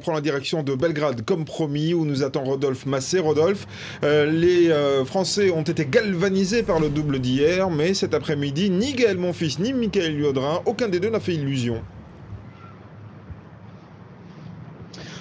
On prend la direction de Belgrade comme promis où nous attend Rodolphe Massé. Rodolphe, les Français ont été galvanisés par le double d'hier, mais cet après-midi, ni Gaël Monfils ni Mickaël Liodrin, aucun des deux n'a fait illusion.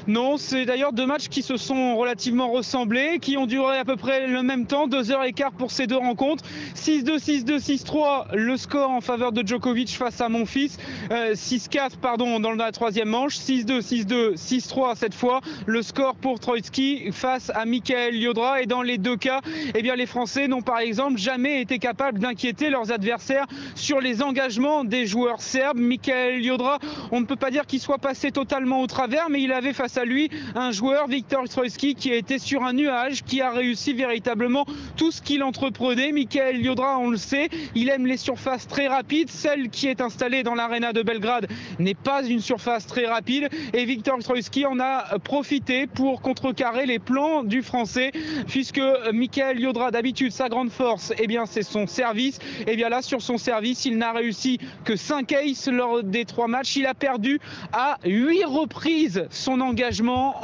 Non, c'est d'ailleurs deux matchs qui se sont relativement ressemblés, qui ont duré à peu près le même temps, 2h15 pour ces deux rencontres. 6-2, 6-2, 6-3, le score en faveur de Djokovic face à Monfils. 6-4, pardon, dans la troisième manche. 6-2, 6-2, 6-3 cette fois, le score pour Troïtski face à Mickaël Liodrin. Et dans les deux cas, eh bien, les Français n'ont par exemple jamais été capables d'inquiéter leurs adversaires sur les engagements des joueurs serbes. Mickaël Liodrin, on ne peut pas dire qu'il soit passé totalement au travers, mais il avait face à lui un joueur, Viktor Troicki, qui a été sur un nuage, qui a réussi véritablement tout ce qu'il entreprenait. Mickaël Liodrin, on le sait, il aime les surfaces très rapides. Celle qui est installée dans l'aréna de Belgrade n'est pas une surface très rapide et Viktor Troicki en a profité pour contrecarrer les plans du Français, puisque Mickaël Liodrin, d'habitude, sa grande force, eh bien, c'est son service. Et bien là, sur son service, il n'a réussi que 5 aces lors des 3 matchs. Il a perdu à 8 reprises son engagement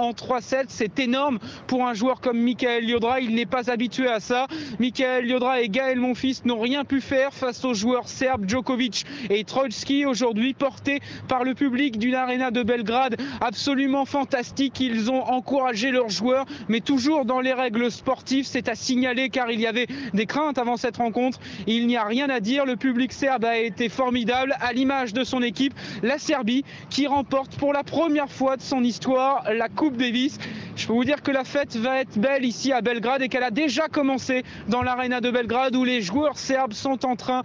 en 3-7, c'est énorme pour un joueur comme Mickaël Liodrin. Il n'est pas habitué à ça. Mickaël Liodrin et Gaël Monfils n'ont rien pu faire face aux joueurs serbes Djokovic et Troicki, aujourd'hui portés par le public d'une aréna de Belgrade absolument fantastique. Ils ont encouragé leurs joueurs, mais toujours dans les règles sportives. C'est à signaler car il y avait des craintes avant cette rencontre. Il n'y a rien à dire. Le public serbe a été formidable, à l'image de son équipe, la Serbie, qui remporte pour la première fois de son histoire la Coupe Davis. Je peux vous dire que la fête va être belle ici à Belgrade et qu'elle a déjà commencé dans l'aréna de Belgrade où les joueurs serbes sont en train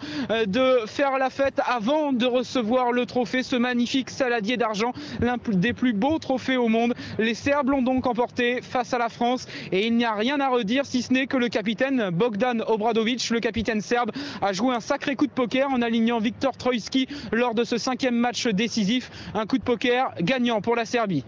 de faire la fête avant de recevoir le trophée, ce magnifique saladier d'argent, l'un des plus beaux trophées au monde. Les Serbes l'ont donc emporté face à la France et il n'y a rien à redire si ce n'est que le capitaine Bogdan Obradovic, le capitaine serbe, a joué un sacré coup de poker en alignant Viktor Troicki lors de ce 5e match décisif. Un coup de poker gagnant pour la Serbie.